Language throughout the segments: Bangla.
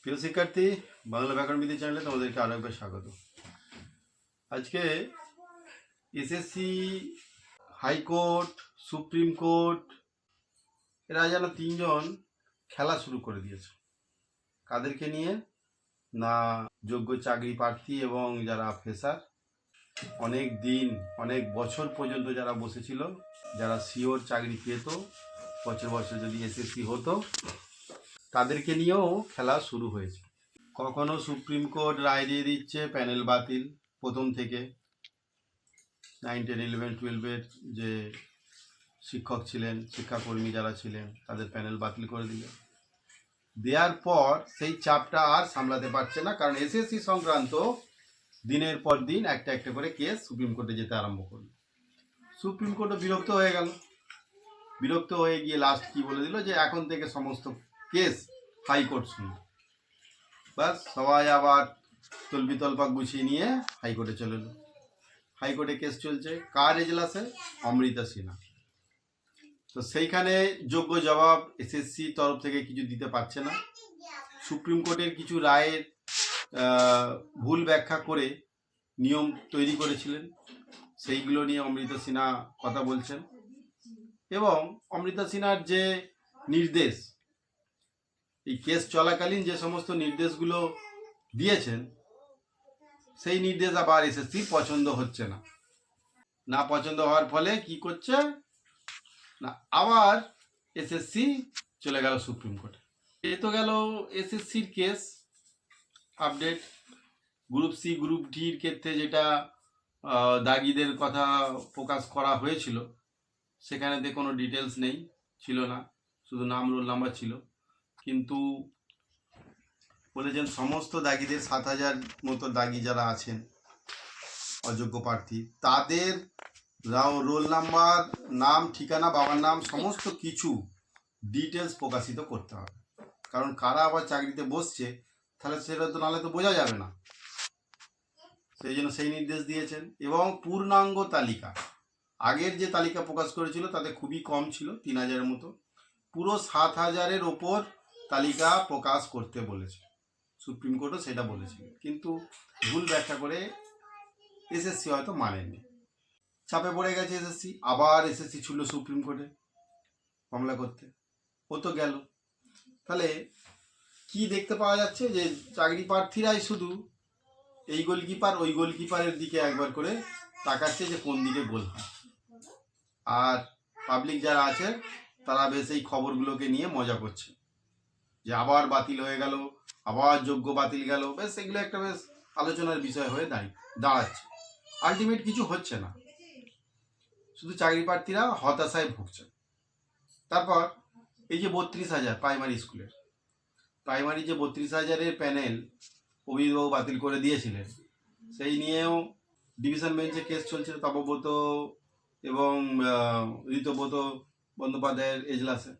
প্রিয় শিক্ষার্থী, বাংলা ব্যাকরণ বিধি চ্যানেলে তোমাদেরকে আরো একবার স্বাগত। আজকে এসএসসি, হাইকোর্ট, সুপ্রিম কোর্ট এরা যেন তিনজন খেলা শুরু করে দিয়েছে। কাদেরকে নিয়ে? না, যোগ্য চাকরি প্রার্থী এবং যারা ফ্রেশার, অনেক দিন অনেক বছর পর্যন্ত যারা বসেছিল, যারা শিওর চাকরি পেত, বছর বছর যদি এসএসসি হতো, তাদেরকে নিয়েও খেলা শুরু হয়েছে। কখনো সুপ্রিম কোর্ট রায় দিয়ে দিচ্ছে প্যানেল বাতিল, প্রথম থেকে 9, 10, 11, 12-এর যে শিক্ষক ছিলেন, শিক্ষাকর্মী যারা ছিলেন, তাদের প্যানেল বাতিল করে দিল। দেওয়ার পর সেই চাপটা আর সামলাতে পারছে না, কারণ এসএসসি সংক্রান্ত দিনের পর দিন একটা একটা করে কেস সুপ্রিম কোর্টে যেতে আরম্ভ করলো। সুপ্রিম কোর্টও বিরক্ত হয়ে গেল। বিরক্ত হয়ে গিয়ে লাস্ট কি বলে দিল যে এখন থেকে সমস্ত কেস হাইকোর্ট শুনবে। বাস, সবাই আবার তলবি তলপা গুছিয়ে নিয়ে হাইকোর্টে চলে এলো। হাইকোর্টে কেস চলছে কার এজলাসে? অমৃতা সিনহা। তো সেইখানে যোগ্য জবাব এসএসসি তরফ থেকে কিছু দিতে পারছে না। সুপ্রিম কোর্টের কিছু রায়ের ভুল ব্যাখ্যা করে নিয়ম তৈরি করেছিলেন, সেইগুলো নিয়ে অমৃতা সিনহা কথা বলছেন। এবং অমৃতা সিনহার যে নির্দেশ, এই কেস চলাকালীন যে সমস্ত নির্দেশগুলো দিয়েছেন, সেই নির্দেশ আবার এসএসসি পছন্দ হচ্ছে না। না পছন্দ হওয়ার ফলে কি করছে না, আবার এসএসসি চলে গেল সুপ্রিম কোর্টে। এ তো গেল এসএসসির case update. Group C, group ডির ক্ষেত্রে যেটা দাগিদের কথা প্রকাশ করা হয়েছিল, সেখানেতে কোনো ডিটেলস নেই, ছিল না, শুধু নাম রোল নাম্বার ছিল। কিন্তু বলেছেন সমস্ত দাগিদের 7,000 মতো দাগি যারা আছেন অযোগ্য প্রার্থী, তাদের রোল নাম্বার, নাম, ঠিকানা, বাবার নাম, সমস্ত কিছু ডিটেলস প্রকাশিত করতে হবে। কারণ কারা আবার চাকরিতে বসছে, তাহলে সেটা তো নাহলে তো বোঝা যাবে না। সেই জন্য সেই নির্দেশ দিয়েছেন। এবং পূর্ণাঙ্গ তালিকা, আগের যে তালিকা প্রকাশ করেছিল তাতে খুবই কম ছিল, 3,000-এর মতো। পুরো 7,000-এর ওপর তালিকা প্রকাশ করতে বলেছে সুপ্রিম কোর্টও, সেটা বলেছিল। কিন্তু ভুল ব্যাখ্যা করে এসএসসি হয়তো মানেননি। চাপে পড়ে গেছে এসএসসি, আবার এসএসসি ছিল সুপ্রিম কোর্টে মামলা করতে। ও তো গেল। তাহলে কি দেখতে পাওয়া যাচ্ছে যে চাকরি প্রার্থীরাই শুধু এই গোলকিপার ওই গোলকিপারের দিকে একবার করে তাকাচ্ছে যে কোন দিকে গোল হয়, আর পাবলিক যারা আছে তারা বেশ এই খবরগুলোকে নিয়ে মজা করছে যে আবার বাতিল হয়ে গেল, আবার যোগ্য বাতিল গেল। বেশ এগুলো একটা বেশ আলোচনার বিষয় হয়ে দাঁড়াচ্ছে। আলটিমেট কিছু হচ্ছে না, শুধু চাকরি প্রার্থীরা হতাশায় ভুগছেন। তারপর এই যে 32,000 প্রাইমারি স্কুলের, প্রাইমারি যে 32,000-এর প্যানেল অভিভাবক বাতিল করে দিয়েছিলেন, সেই নিয়েও ডিভিশন বেঞ্চে কেস চলছিল তপব্রত এবং ঋতব্রত বন্দ্যোপাধ্যায়ের এজলাসে।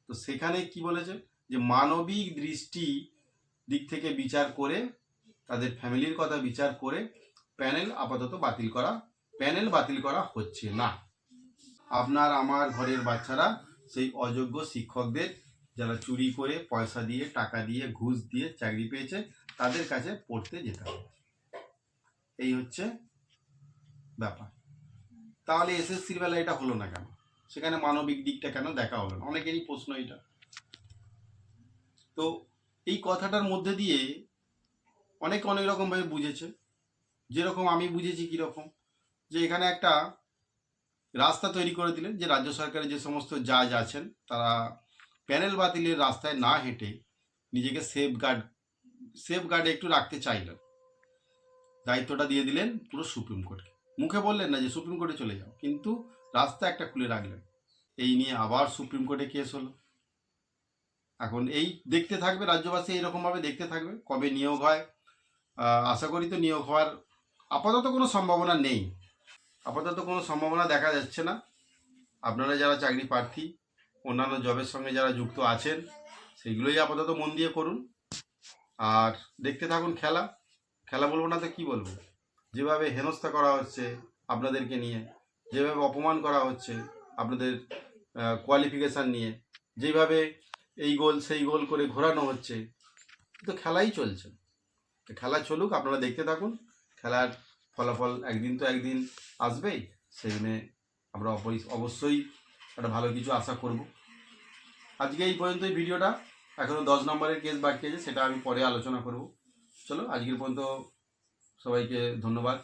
তো সেখানে কি বলেছে যে মানবিক দৃষ্টি দিক থেকে বিচার করে, তাদের ফ্যামিলির কথা বিচার করে প্যানেল আপাতত বাতিল করা হচ্ছে না। আপনার আমার ঘরের বাচ্চারা সেই অযোগ্য শিক্ষকদের, যারা চুরি করে পয়সা দিয়ে, টাকা দিয়ে, ঘুষ দিয়ে চাকরি পেয়েছে, তাদের কাছে পড়তে যেতে হবে। এই হচ্ছে ব্যাপার। তাহলে এসএসসির বেলা এটা হলো না কেন? সেখানে মানবিক দিকটা কেন দেখা হলো না? অনেকেরই প্রশ্ন এটা। তো এই কথাটার মধ্যে দিয়ে অনেক রকমভাবে বুঝেছে। যেরকম আমি বুঝেছি কীরকম, যে এখানে একটা রাস্তা তৈরি করে দিলেন যে রাজ্য সরকারের যে সমস্ত জাজ আছেন, তারা প্যানেল বাতিলের রাস্তায় না হেঁটে নিজেকে সেফগার্ডে একটু রাখতে চাইলেন। দায়িত্বটা দিয়ে দিলেন পুরো সুপ্রিম কোর্টকে। মুখে বললেন না যে সুপ্রিম কোর্টে চলে যাও, কিন্তু রাস্তা একটা খুলে রাখলেন। এই নিয়ে আবার সুপ্রিম কোর্টে কেস হলো। এখন এই দেখতে থাকবে রাজ্যবাসী, এইরকমভাবে দেখতে থাকবে কবে নিয়োগ হয়। আশা করি তো নিয়োগ হওয়ার আপাতত কোনো সম্ভাবনা নেই, আপাতত কোনো সম্ভাবনা দেখা যাচ্ছে না। আপনারা যারা চাকরি প্রার্থী, অন্যান্য জবের সঙ্গে যারা যুক্ত আছেন, সেইগুলোই আপাতত মন দিয়ে করুন আর দেখতে থাকুন খেলা। খেলা বলবো না তো কি বলবো, যেভাবে হেনস্থা করা হচ্ছে আপনাদেরকে নিয়ে, যেভাবে অপমান করা হচ্ছে আপনাদের কোয়ালিফিকেশান নিয়ে, যেভাবে এই গোল সেই গোল করে ঘোরানো হচ্ছে, তো খেলাই চলছে, তো খেলা চলুক, আপনারা দেখতে থাকুন। খেলার ফলাফল একদিন তো একদিন আসবেই, সেখানে আমরা অবশ্যই একটা ভালো কিছু আশা করব। আজকে এই পর্যন্তই ভিডিওটা। এখনও 10 নম্বরের কেস বাকি আছে, সেটা আমি পরে আলোচনা করব। চলো, আজকের পর্যন্ত সবাইকে ধন্যবাদ।